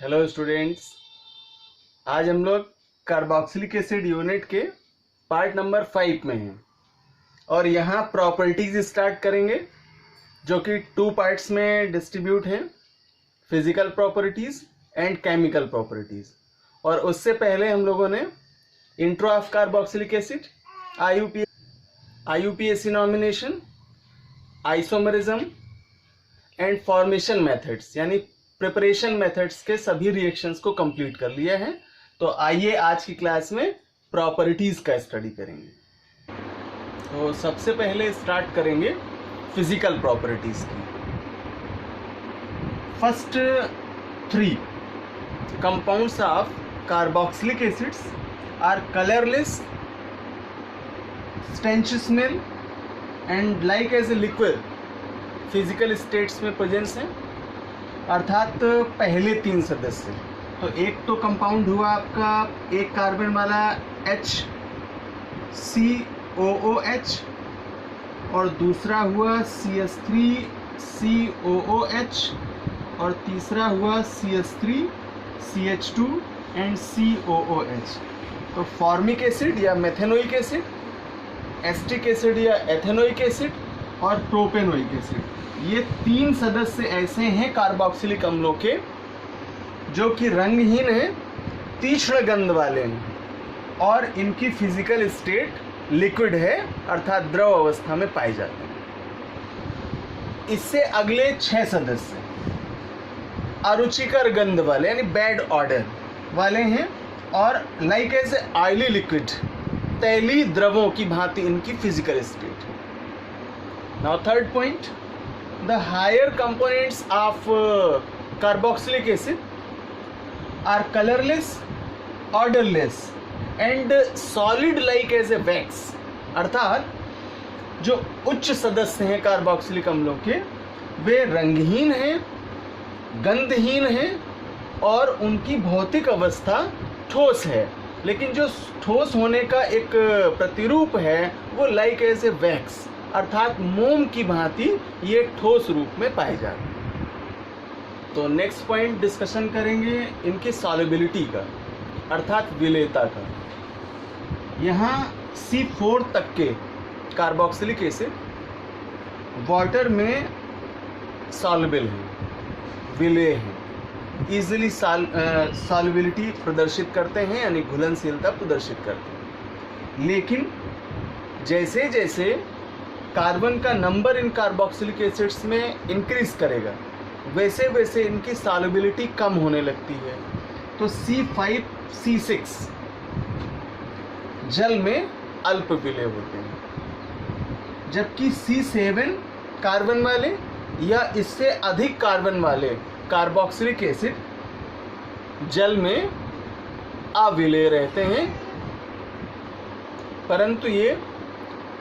Hello students, आज हम लोग कार्बोक्सिलिक एसिड यूनिट के पार्ट नंबर 5 में हैं और यहाँ प्रॉपर्टीज स्टार्ट करेंगे जो कि 2 पार्ट्स में डिस्ट्रीब्यूट हैं, physical properties and chemical properties. और उससे पहले हम लोगों ने intro of carboxylic acid, IUPAC nomination, isomerism and formation methods यानी प्रिपरेशन मेथड्स के सभी रिएक्शंस को कंप्लीट कर लिया है। तो आइए आज की क्लास में प्रॉपर्टीज का स्टडी करेंगे। तो सबसे पहले स्टार्ट करेंगे फिजिकल प्रॉपर्टीज की। First 3 compounds of carboxylic acids are colourless, stench smell and like as a liquid physical states में प्रेजेंस है, अर्थात पहले 3 सदस्य। तो एक तो कंपाउंड हुआ आपका एक कार्बन वाला HCOOH और दूसरा हुआ CH3COOH और तीसरा हुआ CH3CH2 एंड COOH। तो फॉर्मिक एसिड या मेथेनोइक एसिड, एस्टिक एसिड या एथेनोइक एसिड और प्रोपेनोइक एसिड, ये 3 सदस्य ऐसे हैं कार्बोक्सिलिक अम्लों के जो कि रंगहीन हैं, तीक्ष्ण गंध वाले हैं और इनकी फिजिकल स्टेट लिक्विड है, अर्थात द्रव अवस्था में पाए जाते हैं। इससे अगले 6 सदस्य अरुचिकर गंध वाले यानी बैड ऑर्डर वाले हैं और लाइक एज ऑयली लिक्विड, तैलीय द्रवों की भांति इनकी फिजिकल स्टेट है। Now third point, the higher components of carboxylic acid are colorless, odorless and solid like as a wax। अर्थात जो उच्च सदस्य हैं कार्बोक्सिलिक अम्लों के वे रंगहीन हैं, गंधहीन हैं और उनकी भौतिक अवस्था ठोस है, लेकिन जो ठोस होने का एक प्रतिरूप है वो लाइक एज ए वैक्स अर्थात मोम की भांति ये ठोस रूप में पाए जाते हैं। तो नेक्स्ट पॉइंट डिस्कशन करेंगे इनकी सॉल्युबिलिटी का, अर्थात विलेयता का। यहाँ C4 तक के कार्बोक्सिलिक एसिड वाटर में सॉल्युबल हैं, विलेय हैं, ईजिली सॉल्युबिलिटी प्रदर्शित करते हैं यानी घुलनशीलता प्रदर्शित करते हैं। लेकिन जैसे जैसे कार्बन का नंबर इन कार्बोक्सिलिक एसिड्स में इंक्रीज करेगा वैसे वैसे इनकी सॉल्युबिलिटी कम होने लगती है। तो C5 C6 जल में अल्प विलेय होते हैं, जबकि C7 कार्बन वाले या इससे अधिक कार्बन वाले कार्बोक्सिलिक एसिड जल में अविलेय रहते हैं, परंतु ये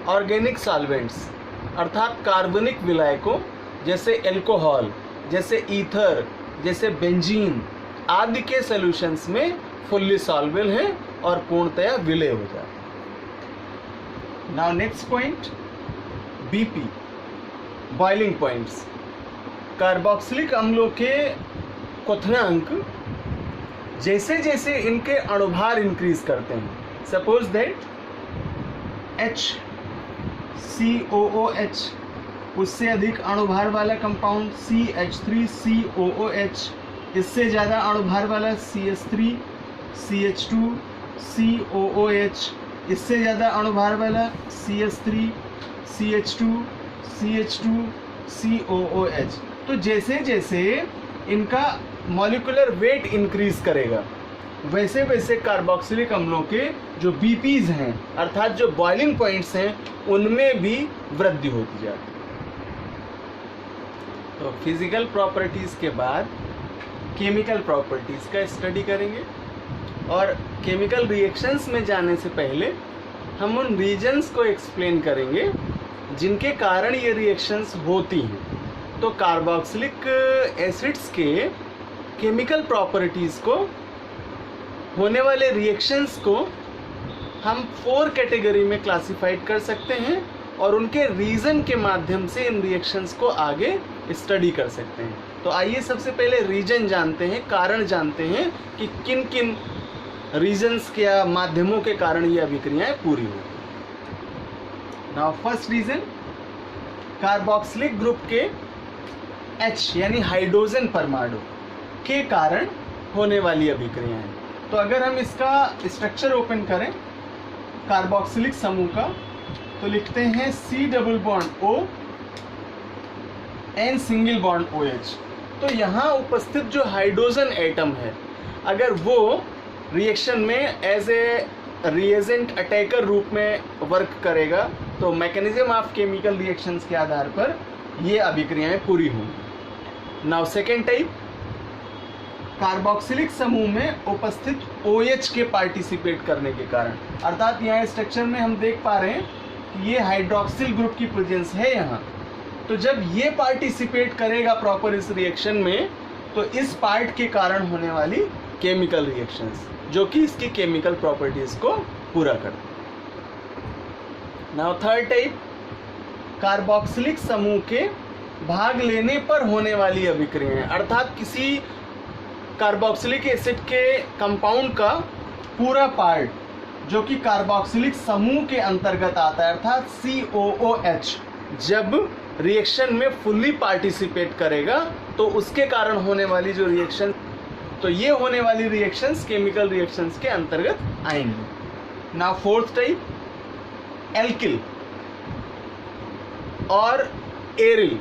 ऑर्गेनिक सॉल्वेंट्स अर्थात कार्बनिक विलायकों जैसे एल्कोहल, जैसे ईथर, जैसे बेंजीन आदि के सॉल्यूशंस में फुल्ली सॉल्वेबल हैं और पूर्णतया विलेय हो जाते हैं। Now next point, BP boiling points. कार्बोक्सिलिक अम्लों के क्वथनांक जैसे जैसे इनके अणुभार इंक्रीज करते हैं, सपोज दैट HCOOH उससे अधिक अणुभार वाला कंपाउंड CH3COOH, इससे ज़्यादा अणुभार वाला CH3CH2COOH, इससे ज़्यादा अणुभार वाला CH3CH2CH2COOH। तो जैसे जैसे इनका मॉलिक्यूलर वेट इंक्रीज करेगा वैसे वैसे कार्बोक्सिलिक अम्लों के जो BPs हैं अर्थात जो बॉइलिंग पॉइंट्स हैं उनमें भी वृद्धि होती जाती है। तो फिजिकल प्रॉपर्टीज़ के बाद केमिकल प्रॉपर्टीज़ का स्टडी करेंगे और केमिकल रिएक्शंस में जाने से पहले हम उन रीजन्स को एक्सप्लेन करेंगे जिनके कारण ये रिएक्शंस होती हैं। तो कार्बोक्सिलिक एसिड्स के केमिकल प्रॉपर्टीज़ को, होने वाले रिएक्शंस को हम 4 कैटेगरी में क्लासिफाइड कर सकते हैं और उनके रीज़न के माध्यम से इन रिएक्शंस को आगे स्टडी कर सकते हैं। तो आइए सबसे पहले रीजन जानते हैं, कारण जानते हैं कि किन किन रीजन्स के या माध्यमों के कारण ये अभिक्रियाएं पूरी होती हैं। Now first reason, carboxylic group के H यानी हाइड्रोजन परमाणु के कारण होने वाली अभिक्रियाएं। तो अगर हम इसका स्ट्रक्चर ओपन करें कार्बोक्सिलिक समूह का, तो लिखते हैं C double bond O N single bond OH। तो यहाँ उपस्थित जो हाइड्रोजन एटम है, अगर वो रिएक्शन में एज ए रिएजेंट अटैकर रूप में वर्क करेगा, तो मैकेनिज्म ऑफ केमिकल रिएक्शंस के आधार पर ये अभिक्रियाएं पूरी होंगी। नाउ सेकेंड टाइप, कार्बोक्सिलिक समूह में उपस्थित OH के पार्टिसिपेट करने के कारण, अर्थात यहाँ स्ट्रक्चर में हम देख पा रहे हैं कि ये हाइड्रोक्सिल ग्रुप की प्रेजेंस है यहाँ। तो जब ये पार्टिसिपेट करेगा प्रॉपर इस रिएक्शन में, तो इस पार्ट के कारण होने वाली केमिकल रिएक्शंस जो कि इसकी केमिकल प्रॉपर्टीज को पूरा करते हैं। नाउ थर्ड टाइप, कार्बोक्सिलिक समूह के भाग लेने पर होने वाली अभिक्रियाएं, अर्थात किसी कार्बोक्सिलिक एसिड के कंपाउंड का पूरा पार्ट जो कि कार्बोक्सिलिक समूह के अंतर्गत आता है, अर्थात COOH, जब रिएक्शन में फुल्ली पार्टिसिपेट करेगा तो उसके कारण होने वाली जो रिएक्शन, तो ये होने वाली रिएक्शंस केमिकल रिएक्शंस के अंतर्गत आएंगे। नाउ फोर्थ टाइप, एल्किल और एरिल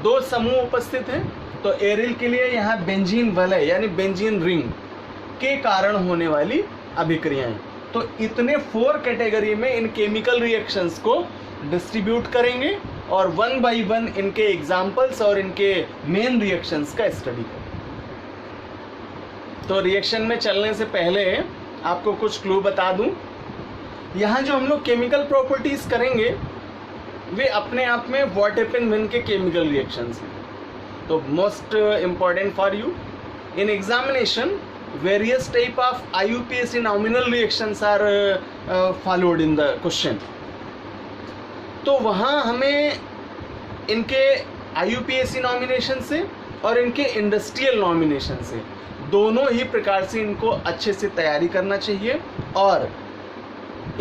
दो समूह उपस्थित हैं। तो एरिल के लिए यहाँ बेंजीन वलय यानी बेंजीन रिंग के कारण होने वाली अभिक्रियाएं। तो इतने 4 कैटेगरी में इन केमिकल रिएक्शंस को डिस्ट्रीब्यूट करेंगे और 1 बाय 1 इनके एग्जाम्पल्स और इनके मेन रिएक्शंस का स्टडी करें। तो रिएक्शन में चलने से पहले आपको कुछ क्लू बता दूं, यहाँ जो हम लोग केमिकल प्रॉपर्टीज करेंगे वे अपने आप में व्हाट हैपन व्हेन के केमिकल रिएक्शंस हैं। तो most important for you in examination, various type of IUPAC nominal reactions are followed in the question. तो वहाँ हमें इनके IUPAC नॉमिनेशन से और इनके इंडस्ट्रियल नॉमिनेशन से दोनों ही प्रकार से इनको अच्छे से तैयारी करना चाहिए। और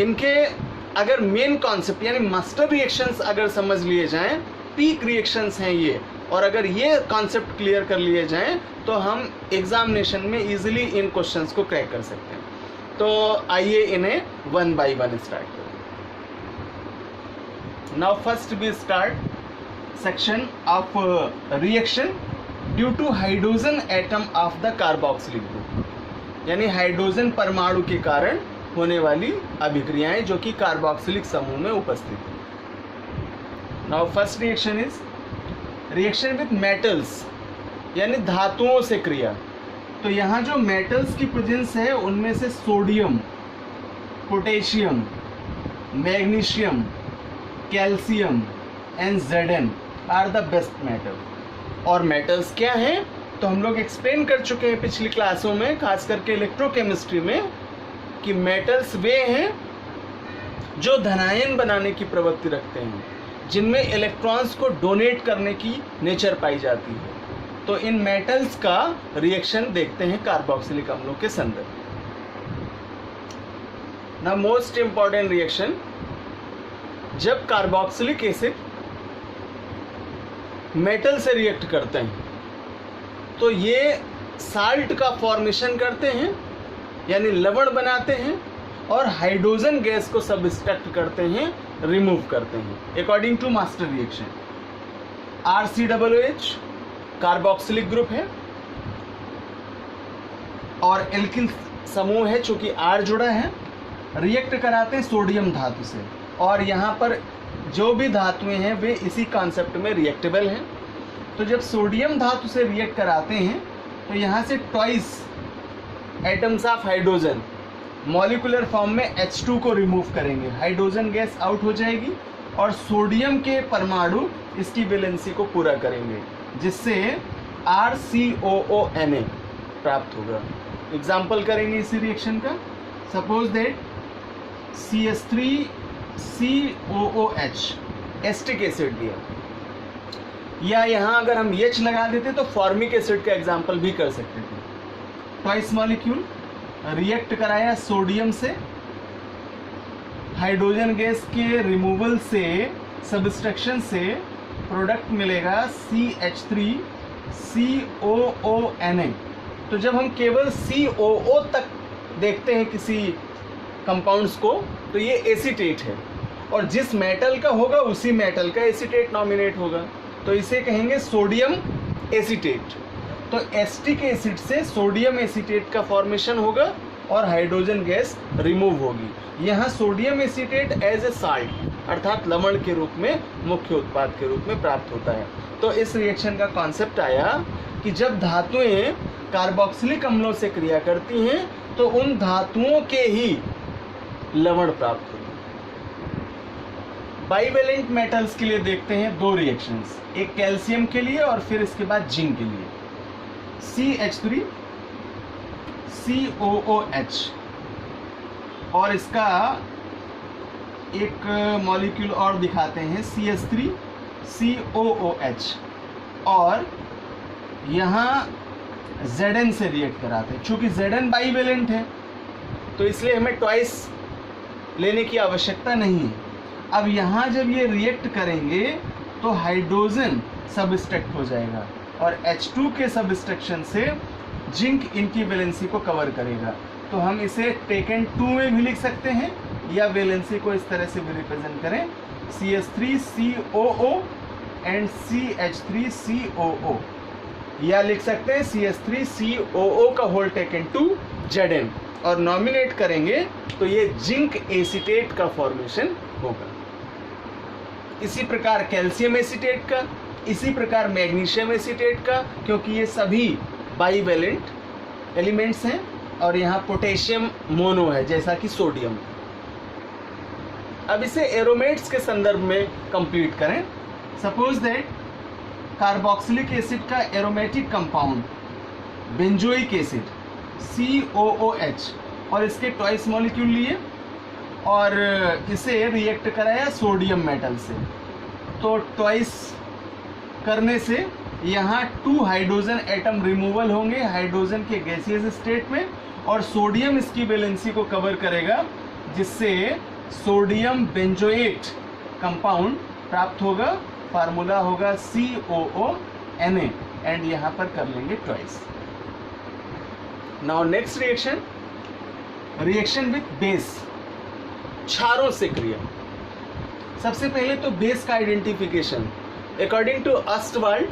इनके अगर मेन कॉन्सेप्ट यानी मास्टर रिएक्शंस अगर समझ लिए जाएं, पीक रिएक्शंस हैं ये, और अगर ये कॉन्सेप्ट क्लियर कर लिए जाएं तो हम एग्जामिनेशन में इजीली इन क्वेश्चंस को क्रैक कर सकते हैं। तो आइए इन्हें 1 बाय 1 स्टार्ट करें। Now first we start section of reaction due to hydrogen atom of the carboxylic group, यानी हाइड्रोजन परमाणु के कारण होने वाली अभिक्रियाएं जो कि कार्बोक्सिलिक समूह में उपस्थित है। Now first reaction is reaction with metals यानी धातुओं से क्रिया। तो यहाँ जो मेटल्स की प्रेजेंस है उनमें से sodium, potassium, magnesium, calcium and Zn are the best metal. और मेटल्स क्या हैं तो हम लोग एक्सप्लेन कर चुके हैं पिछली क्लासों में, खास करके इलेक्ट्रोकेमिस्ट्री में, कि मेटल्स वे हैं जो धनायन बनाने की प्रवृत्ति रखते हैं, जिनमें इलेक्ट्रॉन्स को डोनेट करने की नेचर पाई जाती है। तो इन मेटल्स का रिएक्शन देखते हैं कार्बोक्सिलिक अम्लों के संदर्भ। ना मोस्ट इंपॉर्टेंट रिएक्शन, जब कार्बोक्सिलिक एसिड मेटल से रिएक्ट करते हैं तो ये साल्ट का फॉर्मेशन करते हैं यानी लवण बनाते हैं और हाइड्रोजन गैस को सब्सट्रैक्ट करते हैं, रिमूव करते हैं according to master reaction. RCOOH carboxylic group है और एल्किल समूह है, चूंकि R जुड़ा है, रिएक्ट कराते हैं सोडियम धातु से। और यहाँ पर जो भी धातुएं हैं वे इसी कॉन्सेप्ट में रिएक्टेबल हैं। तो जब सोडियम धातु से रिएक्ट कराते हैं तो यहाँ से twice atoms of hydrogen molecular form में H2 को रिमूव करेंगे, हाइड्रोजन गैस आउट हो जाएगी और सोडियम के परमाणु इसकी वैलेंसी को पूरा करेंगे, जिससे RCOONA प्राप्त होगा। एग्जाम्पल करेंगे इसी रिएक्शन का। Suppose that CH3COOH acetic acid दिया, या यहाँ अगर हम H लगा देते तो फॉर्मिक एसिड का एग्जाम्पल भी कर सकते थे। ट्वाइस मॉलिक्यूल रिएक्ट कराया सोडियम से, हाइड्रोजन गैस के रिमूवल से, सब्सट्रैक्शन से प्रोडक्ट मिलेगा CH3COONA। तो जब हम केवल COO तक देखते हैं किसी कंपाउंड्स को तो ये एसीटेट है, और जिस मेटल का होगा उसी मेटल का एसीटेट नॉमिनेट होगा, तो इसे कहेंगे सोडियम एसीटेट। तो एसिटिक एसिड से सोडियम एसीटेट का फॉर्मेशन होगा और हाइड्रोजन गैस रिमूव होगी। यहाँ sodium acetate as a salt अर्थात लवण के रूप में मुख्य उत्पाद के रूप में प्राप्त होता है। तो इस रिएक्शन का कॉन्सेप्ट आया कि जब धातुएं कार्बोक्सिलिक अम्लों से क्रिया करती हैं तो उन धातुओं के ही लवण प्राप्त होते हैं। बाइवेलेंट मेटल्स के लिए देखते हैं दो रिएक्शंस, एक कैल्शियम के लिए और फिर इसके बाद जिंक के लिए। CH3COOH और इसका एक मॉलिक्यूल और दिखाते हैं CH3COOH, और यहाँ Zn से रिएक्ट कराते हैं। चूंकि Zn बाइवेलेंट है तो इसलिए हमें ट्वाइस लेने की आवश्यकता नहीं है। अब यहाँ जब ये रिएक्ट करेंगे तो हाइड्रोजन सबस्ट्रैक्ट हो जाएगा और H2 के सबस्ट्रक्शन से जिंक इनकी वैलेंसी को कवर करेगा। तो हम इसे टेकन 2 में भी लिख सकते हैं या वैलेंसी को इस तरह से भी रिप्रेजेंट करें, CH3COO एंड CH3COO, या लिख सकते हैं CH3COO का होल टेकन 2 Zn, और नॉमिनेट करेंगे तो ये जिंक एसीटेट का फॉर्मेशन होगा। इसी प्रकार कैल्शियम एसीटेट का, इसी प्रकार मैग्नीशियम एसीटेट का, क्योंकि ये सभी बाइवेलेंट एलिमेंट्स हैं, और यहाँ पोटेशियम मोनो है जैसा कि सोडियम। अब इसे एरोमेट्स के संदर्भ में कंप्लीट करें। सपोज दैट कार्बोक्सिलिक एसिड का aromatic compound benzoic acid COOH और इसके ट्वाइस मॉलिक्यूल लिए और इसे रिएक्ट कराया सोडियम मेटल से। तो ट्वाइस करने से यहाँ 2 हाइड्रोजन एटम रिमूवल होंगे हाइड्रोजन के गैसियस स्टेट में, और सोडियम इसकी वैलेंसी को कवर करेगा, जिससे सोडियम बेंजोएट कंपाउंड प्राप्त होगा। फार्मूला होगा COONA, एंड यहाँ पर कर लेंगे twice. Now next reaction with base, क्षारों से क्रिया। सबसे पहले तो बेस का आइडेंटिफिकेशन। अकॉर्डिंग टू ऑस्टवाल्ड,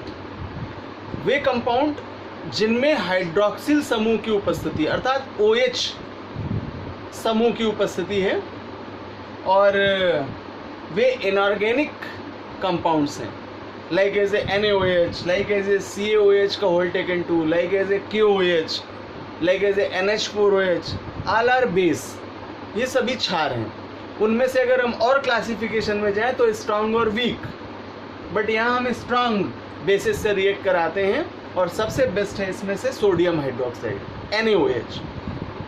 वे कंपाउंड जिनमें हाइड्रोक्सिल समूह की उपस्थिति अर्थात OH समूह की उपस्थिति है, और वे इनऑर्गेनिक कंपाउंड्स हैं, like as a NaOH, like as a CaOH का whole taken 2, like as a KOH, like as a NH4OH, all are base. ये सभी क्षार हैं। उनमें से अगर हम और क्लासिफिकेशन में जाएं तो स्ट्रांग और वीक, बट यहाँ हम स्ट्रांग बेसिस से रिएक्ट कराते हैं, और सबसे बेस्ट है इसमें से सोडियम हाइड्रोक्साइड NaOH।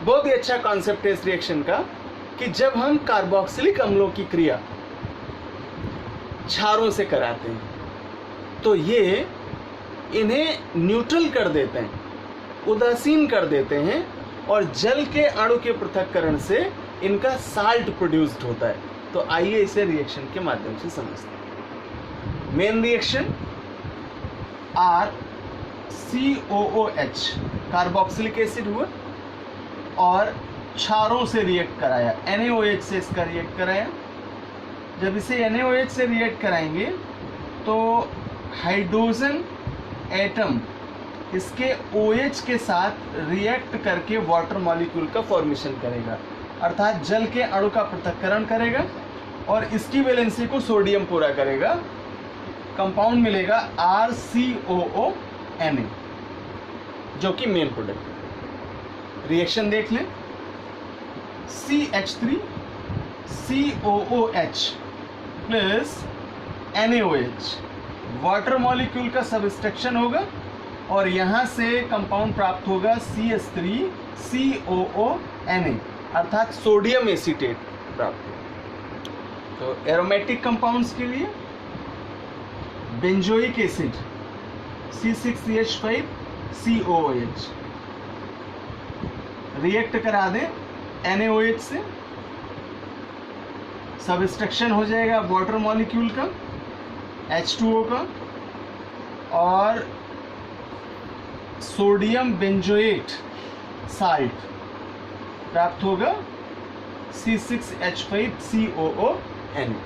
बहुत ही अच्छा कॉन्सेप्ट है इस रिएक्शन का कि जब हम कार्बोक्सिलिक अम्लों की क्रिया क्षारों से कराते हैं तो ये इन्हें न्यूट्रल कर देते हैं, उदासीन कर देते हैं, और जल के अणु के पृथक्करण से इनका साल्ट प्रोड्यूस्ड होता है। तो आइए इसे रिएक्शन के माध्यम से समझते हैं। Main reaction COOH carboxylic acid हुआ और क्षारों से रिएक्ट कराया, NaOH से इसका रिएक्ट कराया। जब इसे NaOH से रिएक्ट कराएंगे तो हाइड्रोजन एटम इसके OH के साथ रिएक्ट करके वाटर मॉलिक्यूल का फॉर्मेशन करेगा, अर्थात जल के अणु का पृथक्करण करेगा, और इसकी वैलेंसी को सोडियम पूरा करेगा। कंपाउंड मिलेगा RCOONA, जो कि मेन प्रोडक्ट है। रिएक्शन देख लें। CH3COOH plus NaOH water molecule का सबस्ट्रक्शन होगा, और यहाँ से कंपाउंड प्राप्त होगा CH3COONA, अर्थात सोडियम एसीटेट प्राप्त होगा। तो एरोमेटिक कंपाउंड्स के लिए बेंजोइक एसिड C6CH5COOH रिएक्ट करा दें NaOH से, सबस्ट्रक्शन हो जाएगा वाटर मॉलिक्यूल का H2O का, और सोडियम बेंजोएट साल्ट प्राप्त होगा C6H5COONA।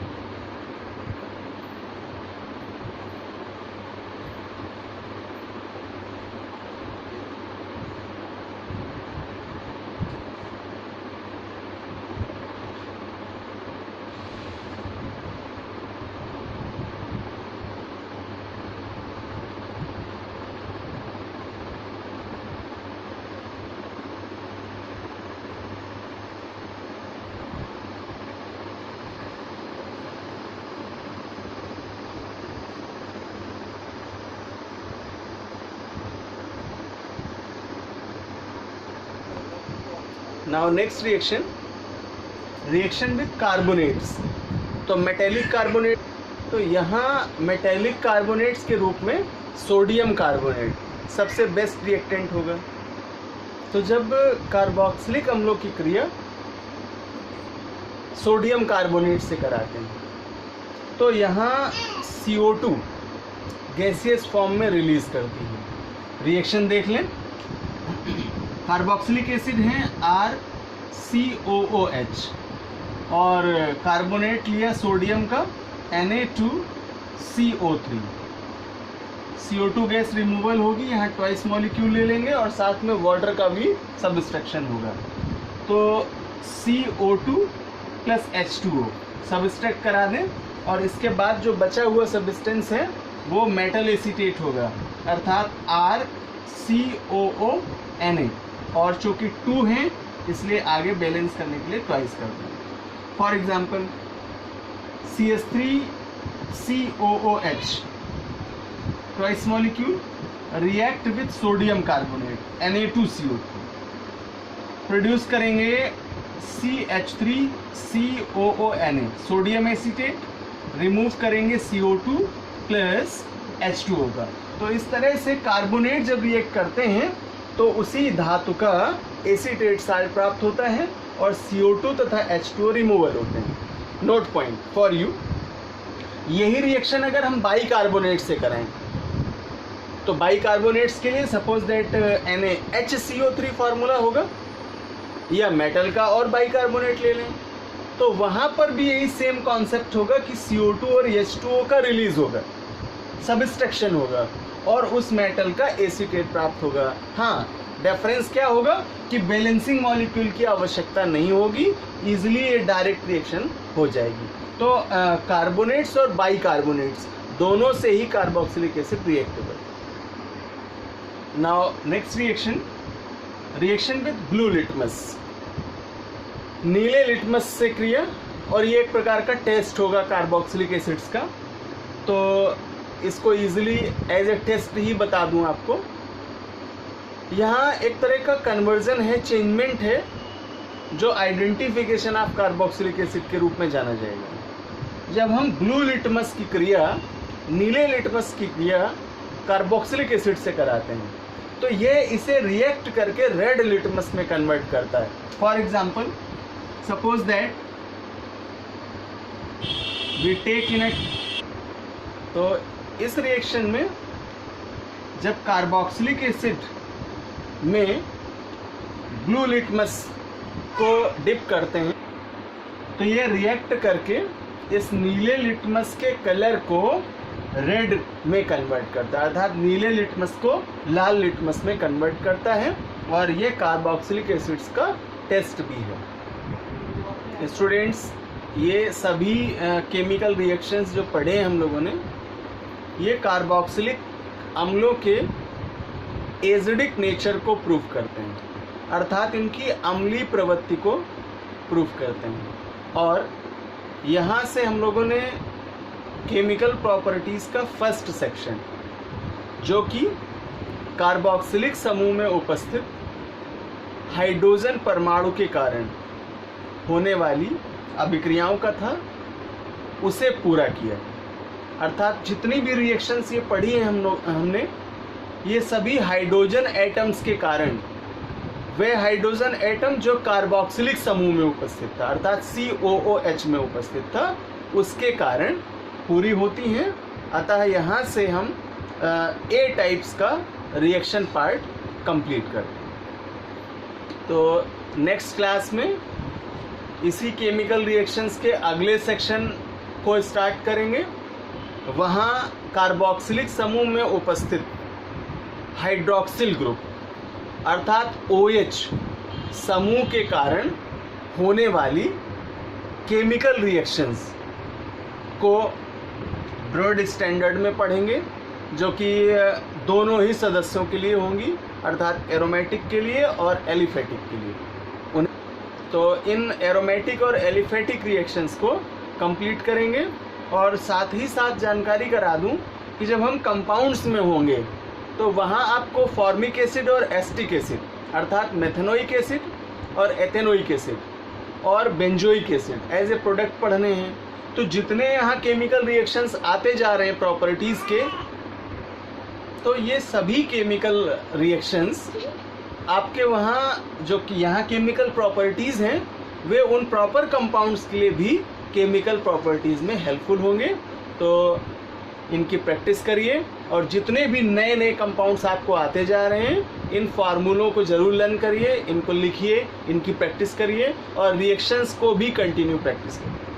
Now next reaction with carbonates। तो मेटेलिक कार्बोनेट, तो यहाँ मेटेलिक कार्बोनेट्स के रूप में सोडियम कार्बोनेट सबसे बेस्ट रिएक्टेंट होगा। तो जब कार्बोक्सिलिक अम्लों की क्रिया सोडियम कार्बोनेट से कराते हैं तो यहाँ CO2 गैसियस फॉर्म में रिलीज करती है। रिएक्शन देख लें, कार्बोक्सिलिक एसिड है RCOOH और कार्बोनेट लिया सोडियम का Na2CO3। CO2 गैस रिमूवल होगी, यहाँ ट्वाइस मॉलिक्यूल ले लेंगे और साथ में वाटर का भी सबस्ट्रक्शन होगा। तो CO2 प्लस H2O सबस्ट्रैक्ट करा दें और इसके बाद जो बचा हुआ सब्सटेंस है वो मेटल एसीटेट होगा, अर्थात RCOONA, और चूँकि 2 हैं इसलिए आगे बैलेंस करने के लिए ट्वाइस कर दें। For example CH3COOH twice molecule react with sodium carbonate Na2CO3, produce करेंगे CH3COONA सोडियम एसीटेट, रिमूव करेंगे CO2 प्लस H2O का। तो इस तरह से कार्बोनेट जब रिएक्ट करते हैं तो उसी धातु का एसीटेट साल्ट प्राप्त होता है और CO2 तथा H2O रिमूवल होते हैं। नोट पॉइंट फॉर यू, यही रिएक्शन अगर हम बाइकार्बोनेट से कराएं तो बाइकार्बोनेट्स के लिए सपोज दैट NaHCO3 फार्मूला होगा, या मेटल का और बाइकार्बोनेट ले लें तो वहाँ पर भी यही सेम कॉन्सेप्ट होगा कि CO2 और H2O का रिलीज होगा, सबस्ट्रक्शन होगा और उस मेटल का एसीटेट प्राप्त होगा। हाँ, डिफरेंस क्या होगा कि बैलेंसिंग मॉलिक्यूल की आवश्यकता नहीं होगी, इजीली ये डायरेक्ट रिएक्शन हो जाएगी। तो कार्बोनेट्स और बाइकार्बोनेट्स दोनों से ही carboxylic acid reactable. Now next reaction with blue litmus, नीले लिटमस से क्रिया, और ये एक प्रकार का टेस्ट होगा कार्बोक्सिलिक एसिड्स का। तो इसको इजीली एज ए टेस्ट ही बता दूं आपको। यहाँ एक तरह का कन्वर्जन है, चेंजमेंट है, जो आइडेंटिफिकेशन ऑफ कार्बोक्सिलिक एसिड के रूप में जाना जाएगा। जब हम ब्लू लिटमस की क्रिया नीले लिटमस की क्रिया कार्बोक्सिलिक एसिड से कराते हैं तो ये इसे रिएक्ट करके रेड लिटमस में कन्वर्ट करता है। For example suppose that we take in, तो इस रिएक्शन में जब कार्बोक्सिलिक एसिड में ब्लू लिटमस को डिप करते हैं तो ये रिएक्ट करके इस नीले लिटमस के कलर को रेड में कन्वर्ट करता है, अर्थात नीले लिटमस को लाल लिटमस में कन्वर्ट करता है, और ये कार्बोक्सिलिक एसिड्स का टेस्ट भी है। स्टूडेंट्स, ये सभी केमिकल रिएक्शंस जो पढ़े हैं हम लोगों ने, ये कार्बोक्सिलिक अम्लों के एसिडिक नेचर को प्रूव करते हैं, अर्थात इनकी अम्लीय प्रवृत्ति को प्रूव करते हैं। और यहाँ से हम लोगों ने केमिकल प्रॉपर्टीज़ का फर्स्ट सेक्शन, जो कि कार्बोक्सिलिक समूह में उपस्थित हाइड्रोजन परमाणु के कारण होने वाली अभिक्रियाओं का था, उसे पूरा किया। अर्थात जितनी भी रिएक्शंस ये पढ़ी हैं हमने, ये सभी हाइड्रोजन एटम्स के कारण, वे हाइड्रोजन एटम जो कार्बोक्सिलिक समूह में उपस्थित था अर्थात COOH में उपस्थित था, उसके कारण पूरी होती हैं। अतः यहाँ से हम A टाइप्स का रिएक्शन पार्ट कंप्लीट करते हैं। तो नेक्स्ट क्लास में इसी केमिकल रिएक्शंस के अगले सेक्शन को स्टार्ट करेंगे। वहाँ कार्बोक्सिलिक समूह में उपस्थित हाइड्रोक्सिल ग्रुप अर्थात OH समूह के कारण होने वाली केमिकल रिएक्शंस को ब्रॉड स्टैंडर्ड में पढ़ेंगे, जो कि दोनों ही सदस्यों के लिए होंगी अर्थात एरोमेटिक के लिए और एलिफेटिक के लिए। तो इन एरोमेटिक और एलिफेटिक रिएक्शंस को कंप्लीट करेंगे। और साथ ही साथ जानकारी करा दूं कि जब हम कंपाउंड्स में होंगे तो वहाँ आपको फॉर्मिक एसिड और एस्टिक एसिड अर्थात मेथेनोइक एसिड और एथेनोइक एसिड और benzoic acid as a product पढ़ने हैं। तो जितने यहाँ केमिकल रिएक्शंस आते जा रहे हैं प्रॉपर्टीज़ के, तो ये सभी केमिकल रिएक्शंस आपके वहाँ जो कि यहाँ केमिकल प्रॉपर्टीज़ हैं, वे उन प्रॉपर कंपाउंड्स के लिए भी केमिकल प्रॉपर्टीज़ में हेल्पफुल होंगे। तो इनकी प्रैक्टिस करिए और जितने भी नए नए कंपाउंड्स आपको आते जा रहे हैं, इन फार्मूलों को ज़रूर लर्न करिए, इनको लिखिए, इनकी प्रैक्टिस करिए और रिएक्शंस को भी कंटिन्यू प्रैक्टिस करिए।